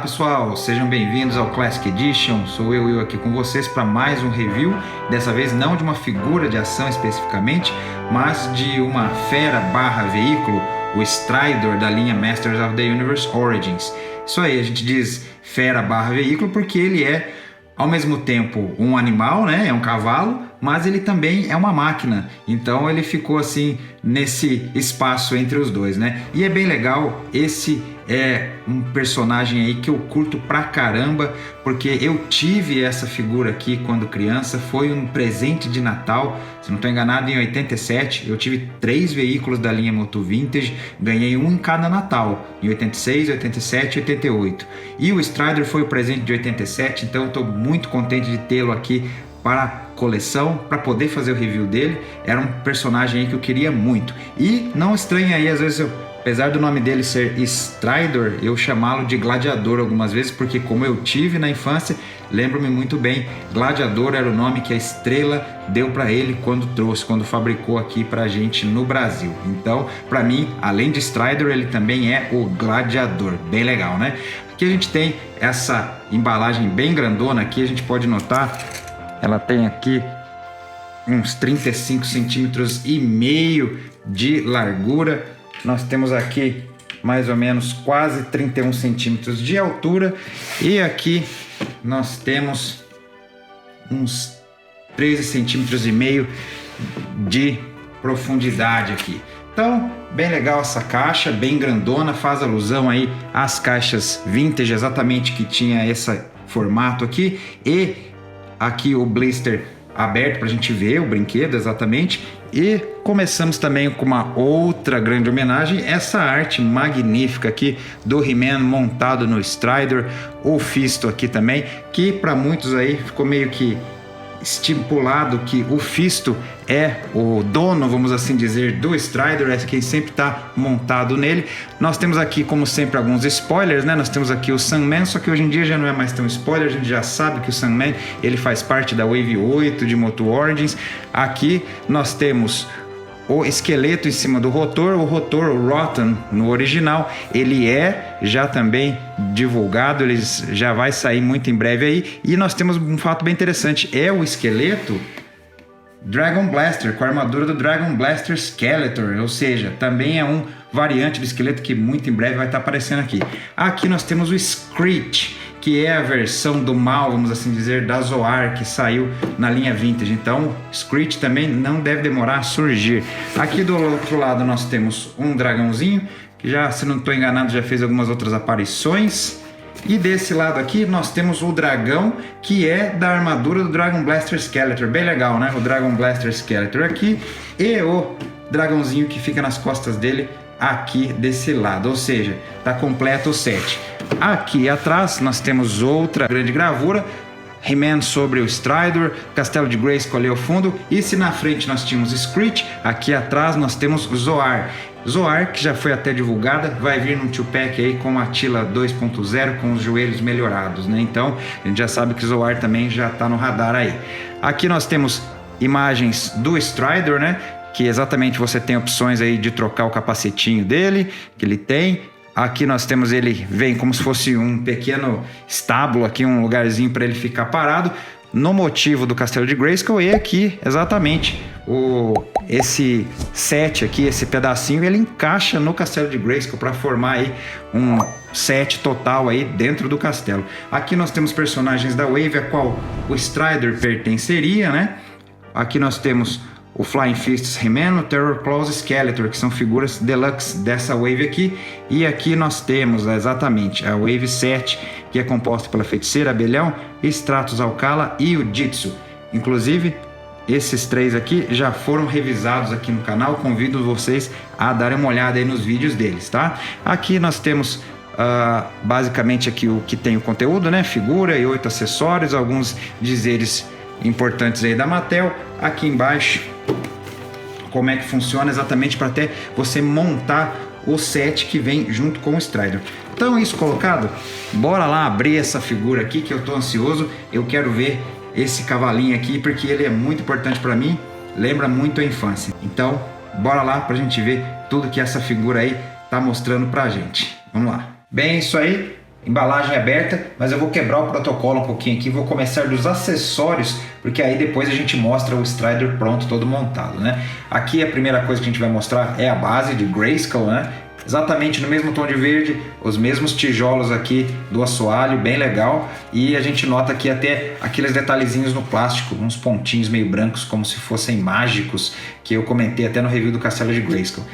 pessoal, sejam bem-vindos ao Classic Edition. Sou eu aqui com vocês para mais um review. Dessa vez não de uma figura de ação especificamente, mas de uma fera barra veículo, o Strider da linha Masters of the Universe Origins. Isso aí, a gente diz fera barra veículo porque ele é ao mesmo tempo um animal, né? É um cavalo, mas ele também é uma máquina. Então ele ficou assim nesse espaço entre os dois, né? E é bem legal, esse é um personagem aí que eu curto pra caramba, porque eu tive essa figura aqui quando criança, foi um presente de Natal, se não estou enganado, em 87, eu tive 3 veículos da linha Moto Vintage, ganhei um em cada Natal, em 86, 87 e 88. E o Strider foi o presente de 87, então eu estou muito contente de tê-lo aqui para a coleção, para poder fazer o review dele. Era um personagem aí que eu queria muito. E não estranhe aí, às vezes apesar do nome dele ser Strider, eu chamá-lo de Gladiador algumas vezes, porque como eu tive na infância, lembro-me muito bem, Gladiador era o nome que a Estrela deu para ele quando fabricou aqui pra gente no Brasil. Então, para mim, além de Strider, ele também é o Gladiador. Bem legal, né? Aqui a gente tem essa embalagem bem grandona, aqui a gente pode notar, ela tem aqui uns 35 centímetros e meio de largura. Nós temos aqui mais ou menos quase 31 centímetros de altura e aqui nós temos uns 13 centímetros e meio de profundidade aqui. Então, bem legal essa caixa, bem grandona, faz alusão aí às caixas vintage, exatamente que tinha esse formato aqui, e aqui o blister aberto para a gente ver o brinquedo exatamente. E começamos também com uma outra grande homenagem, essa arte magnífica aqui do He-Man montado no Strider, o Fisto aqui também, que para muitos aí ficou meio que estipulado que o Fisto é o dono, vamos assim dizer, do Strider, é quem sempre está montado nele. Nós temos aqui, como sempre, alguns spoilers, né? Nós temos aqui o Sandman, só que hoje em dia já não é mais tão spoiler, a gente já sabe que o Sandman ele faz parte da Wave 8 de Moto Origins. Aqui nós temos o esqueleto em cima do rotor, o Rotten no original, ele é já também divulgado, ele já vai sair muito em breve aí. E nós temos um fato bem interessante, é o esqueleto Dragon Blaster, com a armadura do Dragon Blaster Skeletor, ou seja, também é um variante do esqueleto que muito em breve vai estar aparecendo aqui. Aqui nós temos o Screech, que é a versão do mal, vamos assim dizer, da Zoar, que saiu na linha Vintage. Então, Screech também não deve demorar a surgir. Aqui do outro lado nós temos um dragãozinho, que já, se não estou enganado, já fez algumas outras aparições. E desse lado aqui nós temos o dragão, que é da armadura do Dragon Blaster Skeletor. Bem legal, né? O Dragon Blaster Skeletor aqui e o dragãozinho que fica nas costas dele aqui desse lado. Ou seja, tá completo o set. Aqui atrás nós temos outra grande gravura, He-Man sobre o Strider, Castelo de Grayskull ao fundo. E se na frente nós tínhamos Screech, aqui atrás nós temos Zoar. Zoar, que já foi até divulgada, vai vir num 2-pack aí com a Attila 2.0 com os joelhos melhorados, né? Então a gente já sabe que Zoar também já está no radar aí. Aqui nós temos imagens do Strider, né? Que exatamente você tem opções aí de trocar o capacetinho dele, que ele tem. Aqui nós temos ele, vem como se fosse um pequeno estábulo aqui, um lugarzinho para ele ficar parado, no motivo do Castelo de Grayskull. E aqui, exatamente, esse set aqui, esse pedacinho, ele encaixa no Castelo de Grayskull para formar aí um set total aí dentro do castelo. Aqui nós temos personagens da Wave, a qual o Strider pertenceria, né? Aqui nós temos o Flying Fists He-Man, o Terror Claws Skeletor, que são figuras deluxe dessa Wave aqui. E aqui nós temos exatamente a Wave 7, que é composta pela Feiticeira, Abelhão, Stratos Alcala e o Jitsu. Inclusive, esses 3 aqui já foram revisados aqui no canal, convido vocês a darem uma olhada aí nos vídeos deles, tá? Aqui nós temos basicamente aqui o que tem o conteúdo, né? Figura e 8 acessórios, alguns dizeres importantes aí da Mattel. Aqui embaixo como é que funciona exatamente para até você montar o set que vem junto com o Strider. Então, isso colocado, bora lá abrir essa figura aqui que eu tô ansioso. Eu quero ver esse cavalinho aqui porque ele é muito importante para mim, lembra muito a infância. Então bora lá pra gente ver tudo que essa figura aí tá mostrando pra gente. Vamos lá. Bem, isso aí, embalagem aberta, mas eu vou quebrar o protocolo um pouquinho aqui, vou começar dos acessórios, porque aí depois a gente mostra o Strider pronto, todo montado, né? Aqui a primeira coisa que a gente vai mostrar é a base de Grayskull, né? Exatamente no mesmo tom de verde, os mesmos tijolos aqui do assoalho, bem legal. E a gente nota aqui até aqueles detalhezinhos no plástico, uns pontinhos meio brancos, como se fossem mágicos, que eu comentei até no review do Castelo de Grayskull.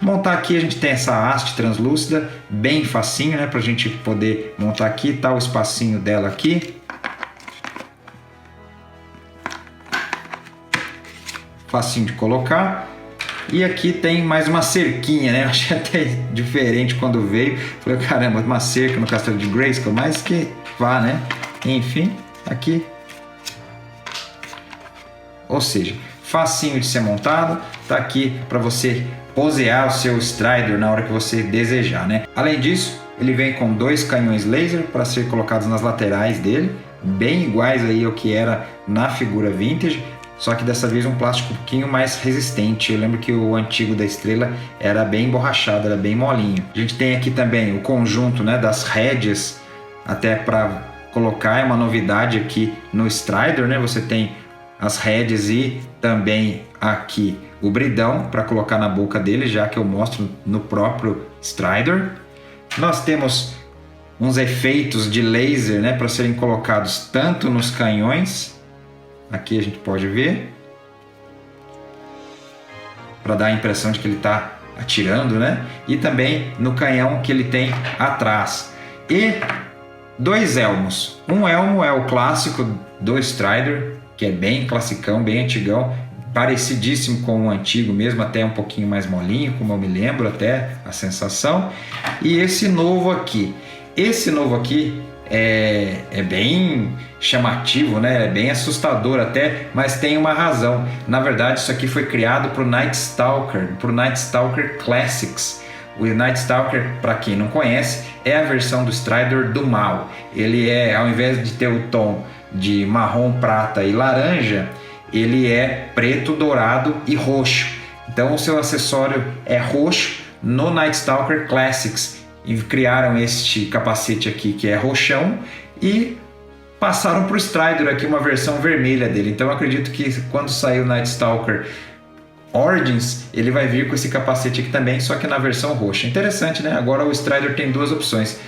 Montar aqui a gente tem essa haste translúcida, bem facinho, né, pra gente poder montar aqui, tá o espacinho dela aqui. Facinho de colocar. E aqui tem mais uma cerquinha, né, eu achei até diferente quando veio, falei, caramba, uma cerca no Castelo de Grayskull, mas que vá, né, enfim, aqui. Ou seja, facinho de ser montado, tá aqui para você posear o seu Strider na hora que você desejar, né? Além disso, ele vem com 2 canhões laser para ser colocados nas laterais dele, bem iguais aí ao que era na figura vintage, só que dessa vez um plástico um pouquinho mais resistente. Eu lembro que o antigo da Estrela era bem emborrachado, era bem molinho. A gente tem aqui também o conjunto, né, das rédeas, até para colocar, é uma novidade aqui no Strider, né? Você tem as rédeas e também aqui o bridão para colocar na boca dele, já que eu mostro no próprio Strider. Nós temos uns efeitos de laser, né, para serem colocados tanto nos canhões, aqui a gente pode ver, para dar a impressão de que ele está atirando, né, e também no canhão que ele tem atrás. E 2 elmos. Um elmo é o clássico do Strider, que é bem classicão, bem antigão, parecidíssimo com o antigo mesmo, até um pouquinho mais molinho, como eu me lembro até a sensação. E esse novo aqui é bem chamativo, né? É bem assustador até, mas tem uma razão. Na verdade, isso aqui foi criado para o Night Stalker Classics. O Night Stalker, para quem não conhece, é a versão do Strider do mal. Ele é, ao invés de ter o tom de marrom, prata e laranja, ele é preto, dourado e roxo. Então o seu acessório é roxo no Night Stalker Classics. E criaram este capacete aqui que é roxão e passaram para o Strider aqui uma versão vermelha dele. Então eu acredito que quando sair o Night Stalker Origins, ele vai vir com esse capacete aqui também, só que na versão roxa. Interessante, né? Agora o Strider tem 2 opções.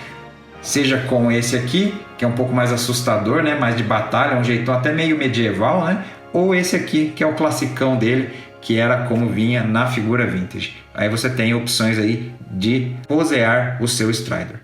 Seja com esse aqui, que é um pouco mais assustador, né? Mais de batalha, um jeitão até meio medieval, né? Ou esse aqui, que é o classicão dele, que era como vinha na figura vintage. Aí você tem opções aí de posear o seu Strider.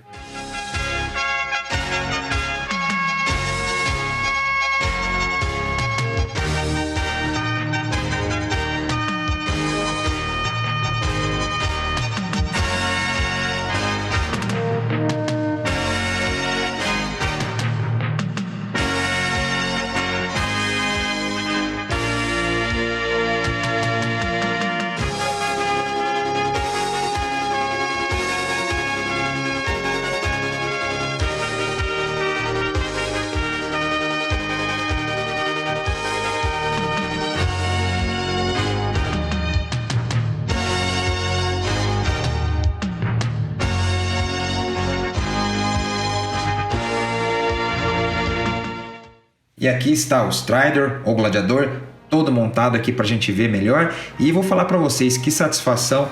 E aqui está o Strider, o gladiador, todo montado aqui para a gente ver melhor. E vou falar para vocês que satisfação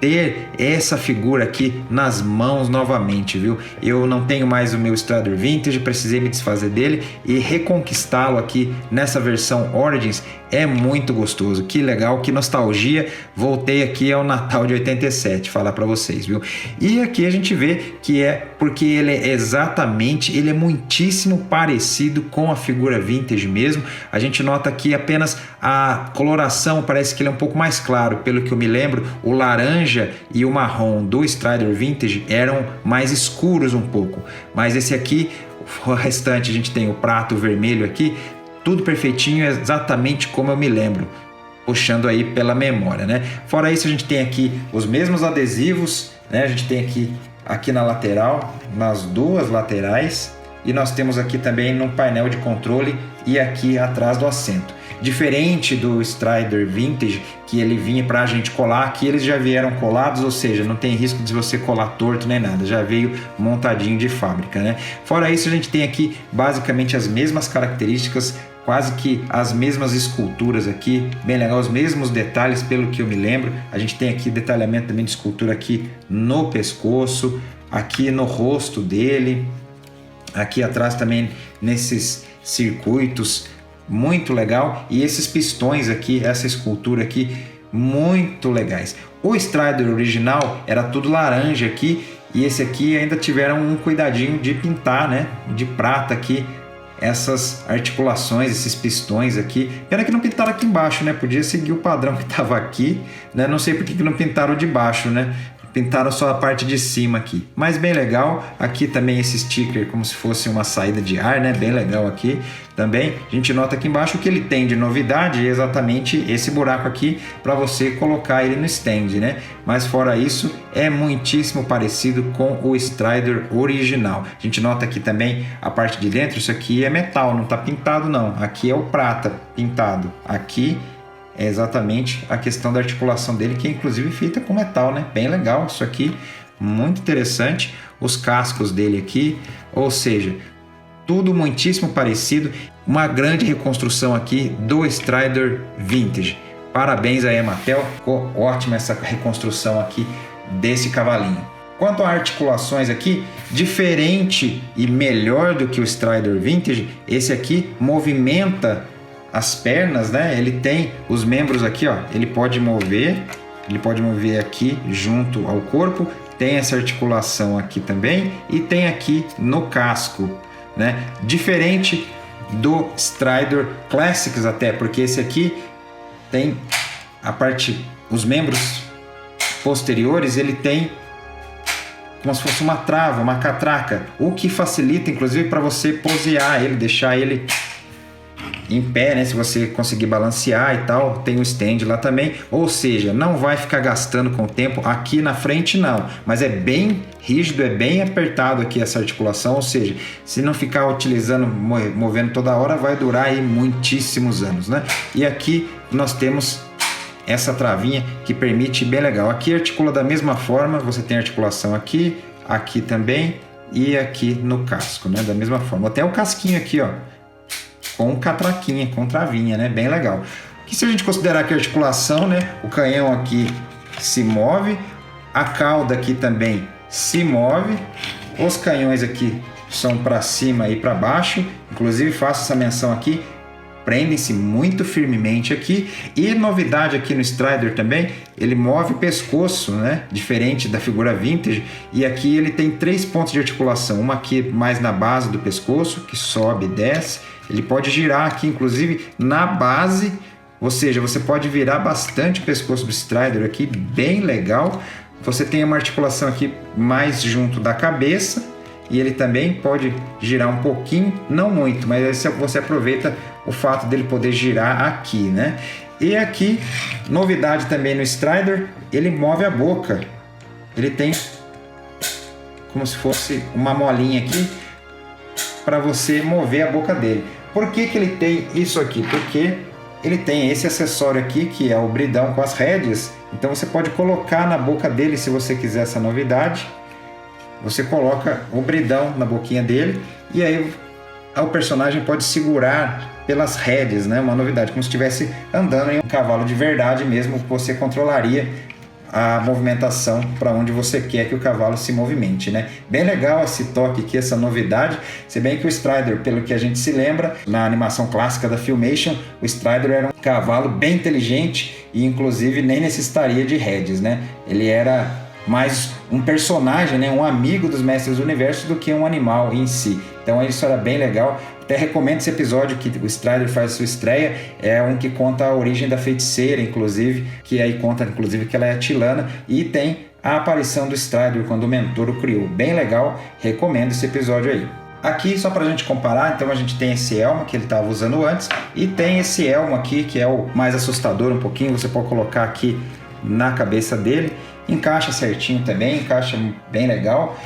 ter essa figura aqui nas mãos novamente, viu? Eu não tenho mais o meu Strider Vintage, precisei me desfazer dele e reconquistá-lo aqui nessa versão Origins é muito gostoso. Que legal, que nostalgia. Voltei aqui ao Natal de 87, falar para vocês, viu? E aqui a gente vê que é porque ele é muitíssimo parecido com a figura vintage mesmo. A gente nota aqui apenas a coloração, parece que ele é um pouco mais claro, pelo que eu me lembro, o laranja e o marrom do Strider Vintage eram mais escuros um pouco, mas esse aqui, o restante, a gente tem o prato vermelho aqui, tudo perfeitinho, exatamente como eu me lembro, puxando aí pela memória, né? Fora isso, a gente tem aqui os mesmos adesivos, né? A gente tem aqui na lateral, nas 2 laterais, e nós temos aqui também no painel de controle e aqui atrás do assento. Diferente do Strider Vintage, que ele vinha pra gente colar, aqui eles já vieram colados, ou seja, não tem risco de você colar torto nem nada, já veio montadinho de fábrica, né? Fora isso, a gente tem aqui basicamente as mesmas características, quase que as mesmas esculturas aqui, bem legal, os mesmos detalhes pelo que eu me lembro. A gente tem aqui detalhamento também de escultura aqui no pescoço, aqui no rosto dele, aqui atrás também nesses circuitos, muito legal. E esses pistões aqui, essa escultura aqui, muito legais. O Strider original era tudo laranja aqui, e esse aqui ainda tiveram um cuidadinho de pintar, né, de prata aqui, essas articulações, esses pistões aqui. Pena que não pintaram aqui embaixo, né? Podia seguir o padrão que estava aqui, né? Não sei por que não pintaram de baixo, né? Pintaram só a parte de cima aqui, mas bem legal. Aqui também esse sticker como se fosse uma saída de ar, né? Bem legal aqui também. A gente nota aqui embaixo que ele tem de novidade é exatamente esse buraco aqui para você colocar ele no stand, né? Mas fora isso, é muitíssimo parecido com o Strider original. A gente nota aqui também a parte de dentro, isso aqui é metal, não tá pintado não. Aqui é o prata pintado. Aqui é exatamente a questão da articulação dele, que é inclusive feita com metal, né? Bem legal isso aqui, muito interessante. Os cascos dele aqui, ou seja, tudo muitíssimo parecido. Uma grande reconstrução aqui do Strider Vintage. Parabéns aí, Mattel, ficou ótima essa reconstrução aqui desse cavalinho. Quanto a articulações aqui, diferente e melhor do que o Strider Vintage, esse aqui movimenta as pernas, né? Ele tem os membros aqui, ó, ele pode mover aqui junto ao corpo, tem essa articulação aqui também e tem aqui no casco, né? Diferente do Strider Classics até, porque esse aqui tem a parte, os membros posteriores, ele tem como se fosse uma trava, uma catraca, o que facilita inclusive para você posear ele, deixar ele em pé, né? Se você conseguir balancear e tal, tem o stand lá também, ou seja, não vai ficar gastando com o tempo. Aqui na frente não, mas é bem rígido, é bem apertado aqui essa articulação, ou seja, se não ficar utilizando, movendo toda hora, vai durar aí muitíssimos anos, né? E aqui nós temos essa travinha que permite, bem legal, aqui articula da mesma forma, você tem articulação aqui, aqui também e aqui no casco, né? Da mesma forma, até o casquinho aqui, ó, com catraquinha, com travinha, né? Bem legal. Que se a gente considerar que a articulação, né? O canhão aqui se move, a cauda aqui também se move, os canhões aqui são para cima e para baixo, inclusive faço essa menção aqui, prendem-se muito firmemente aqui. E novidade aqui no Strider também, ele move o pescoço, né? Diferente da figura vintage. E aqui ele tem 3 pontos de articulação, uma aqui mais na base do pescoço, que sobe e desce. Ele pode girar aqui, inclusive, na base, ou seja, você pode virar bastante o pescoço do Strider aqui, bem legal. Você tem uma articulação aqui mais junto da cabeça e ele também pode girar um pouquinho, não muito, mas aí você aproveita o fato dele poder girar aqui, né? E aqui, novidade também no Strider, ele move a boca. Ele tem como se fosse uma molinha aqui para você mover a boca dele. Por que que ele tem isso aqui? Porque ele tem esse acessório aqui, que é o bridão com as rédeas. Então você pode colocar na boca dele, se você quiser essa novidade. Você coloca o bridão na boquinha dele e aí o personagem pode segurar pelas rédeas, né? Uma novidade, como se estivesse andando em um cavalo de verdade mesmo, que você controlaria a movimentação para onde você quer que o cavalo se movimente, né? Bem legal esse toque aqui, essa novidade. Se bem que o Strider, pelo que a gente se lembra, na animação clássica da Filmation, o Strider era um cavalo bem inteligente e inclusive nem necessitaria de rédeas, né? Ele era mais um personagem, né? Um amigo dos Mestres do Universo do que um animal em si. Então isso era bem legal. Até recomendo esse episódio que o Strider faz sua estreia, é um que conta a origem da feiticeira, inclusive, que aí conta inclusive que ela é atilana, e tem a aparição do Strider quando o mentor o criou. Bem legal, recomendo esse episódio aí. Aqui, só para a gente comparar, então a gente tem esse elmo que ele estava usando antes, e tem esse elmo aqui que é o mais assustador um pouquinho, você pode colocar aqui na cabeça dele, encaixa certinho também, encaixa bem legal.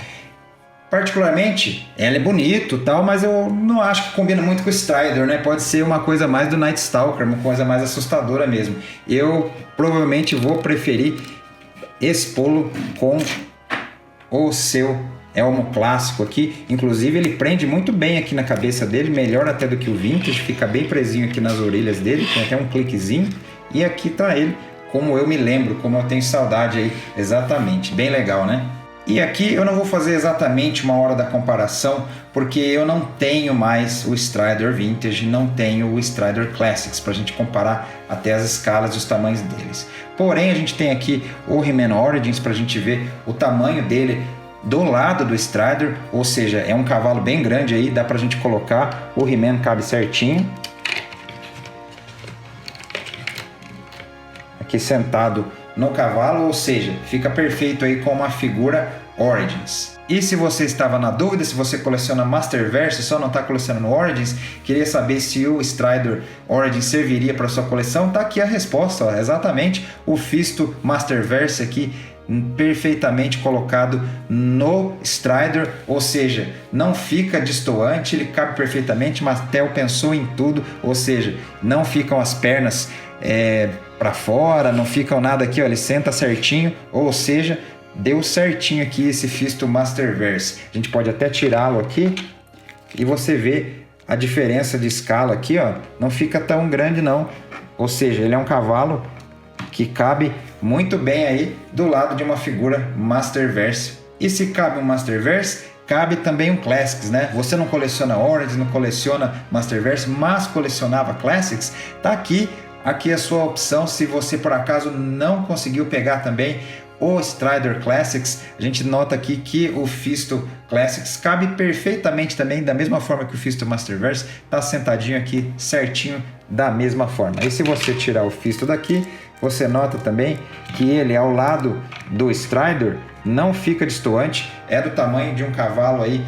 Particularmente, ela é bonito, tal, mas eu não acho que combina muito com o Strider, né? Pode ser uma coisa mais do Night Stalker, uma coisa mais assustadora mesmo. Eu provavelmente vou preferir esse polo com o seu elmo clássico aqui. Inclusive ele prende muito bem aqui na cabeça dele, melhor até do que o Vintage, fica bem presinho aqui nas orelhas dele, tem até um cliquezinho. E aqui tá ele, como eu me lembro, como eu tenho saudade aí, exatamente, bem legal, né? E aqui eu não vou fazer exatamente uma hora da comparação, porque eu não tenho mais o Strider Vintage, não tenho o Strider Classics para a gente comparar até as escalas e os tamanhos deles. Porém, a gente tem aqui o He-Man Origins para a gente ver o tamanho dele do lado do Strider, ou seja, é um cavalo bem grande aí, dá pra gente colocar, o He-Man cabe certinho. Aqui sentado no cavalo, ou seja, fica perfeito aí com uma figura Origins. E se você estava na dúvida, se você coleciona Masterverse, só não está colecionando Origins, queria saber se o Strider Origins serviria para sua coleção, tá aqui a resposta, ó, exatamente, o Fisto Masterverse aqui, perfeitamente colocado no Strider, ou seja, não fica destoante, ele cabe perfeitamente, Mattel pensou em tudo, ou seja, não ficam as pernas para fora, não ficam nada aqui, ó, ele senta certinho, ou seja, deu certinho aqui esse Fisto Masterverse. A gente pode até tirá-lo aqui e você vê a diferença de escala aqui, ó, não fica tão grande não, ou seja, ele é um cavalo que cabe muito bem aí do lado de uma figura Masterverse. E se cabe um Masterverse, cabe também um Classics, né? Você não coleciona Origins, não coleciona Masterverse, mas colecionava Classics, tá aqui é a sua opção. Se você por acaso não conseguiu pegar também o Strider Classics, a gente nota aqui que o Fisto Classics cabe perfeitamente também, da mesma forma que o Fisto Masterverse, tá sentadinho aqui certinho da mesma forma. E se você tirar o Fisto daqui, você nota também que ele ao lado do Strider não fica destoante, é do tamanho de um cavalo aí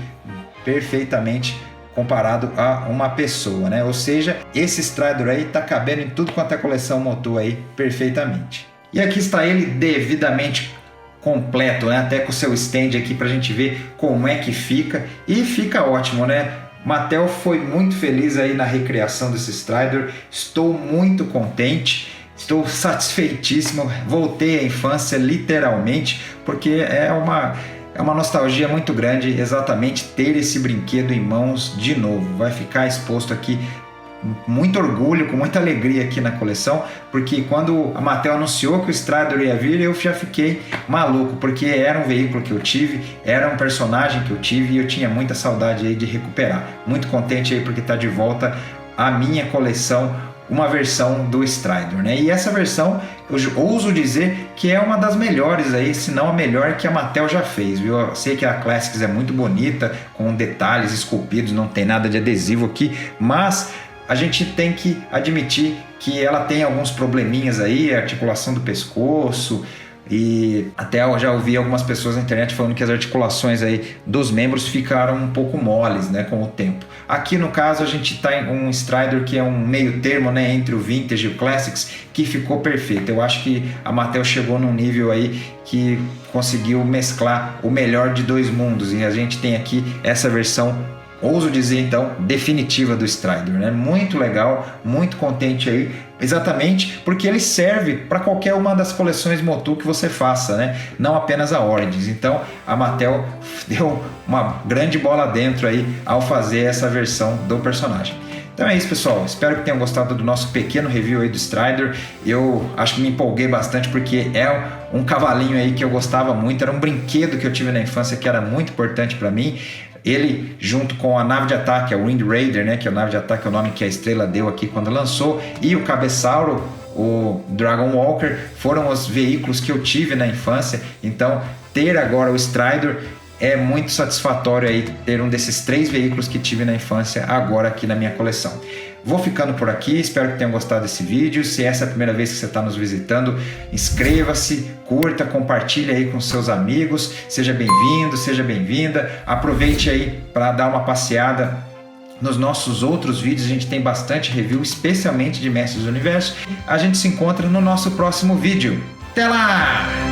perfeitamente comparado a uma pessoa, né? Ou seja, esse Strider aí tá cabendo em tudo quanto é coleção motor aí perfeitamente. E aqui está ele devidamente completo, né? Até com o seu stand aqui pra gente ver como é que fica, e fica ótimo, né? Mattel foi muito feliz aí na recriação desse Strider, estou muito contente. Estou satisfeitíssimo, voltei à infância literalmente, porque é uma nostalgia muito grande exatamente ter esse brinquedo em mãos de novo. Vai ficar exposto aqui, muito orgulho, com muita alegria aqui na coleção, porque quando a Mattel anunciou que o Strider ia vir, eu já fiquei maluco, porque era um veículo que eu tive, era um personagem que eu tive e eu tinha muita saudade aí de recuperar. Muito contente aí porque está de volta a minha coleção, uma versão do Strider, né? E essa versão, eu ouso dizer que é uma das melhores aí, se não a melhor que a Mattel já fez, viu? Eu sei que a Classics é muito bonita, com detalhes esculpidos, não tem nada de adesivo aqui, mas a gente tem que admitir que ela tem alguns probleminhas aí, a articulação do pescoço, e até eu já ouvi algumas pessoas na internet falando que as articulações aí dos membros ficaram um pouco moles, né, com o tempo. Aqui no caso a gente está em um Strider que é um meio termo, né, entre o Vintage e o Classics, que ficou perfeito. Eu acho que a Mattel chegou num nível aí que conseguiu mesclar o melhor de dois mundos, e a gente tem aqui essa versão, ouso dizer então, definitiva do Strider, né? Muito legal, muito contente aí, exatamente porque ele serve para qualquer uma das coleções Motu que você faça, né? Não apenas a Origins. Então a Mattel deu uma grande bola dentro aí ao fazer essa versão do personagem. Então é isso, pessoal, espero que tenham gostado do nosso pequeno review aí do Strider. Eu acho que me empolguei bastante porque é um cavalinho aí que eu gostava muito, era um brinquedo que eu tive na infância que era muito importante para mim. Ele, junto com a nave de ataque, a Wind Raider, né, que é a nave de ataque, é o nome que a Estrela deu aqui quando lançou, e o Cabeçauro, o Dragon Walker, foram os veículos que eu tive na infância. Então, ter agora o Strider é muito satisfatório aí, ter um desses 3 veículos que tive na infância agora aqui na minha coleção. Vou ficando por aqui, espero que tenham gostado desse vídeo. Se essa é a primeira vez que você está nos visitando, inscreva-se, curta, compartilhe aí com seus amigos. Seja bem-vindo, seja bem-vinda. Aproveite aí para dar uma passeada nos nossos outros vídeos. A gente tem bastante review, especialmente de Mestres do Universo. A gente se encontra no nosso próximo vídeo. Até lá!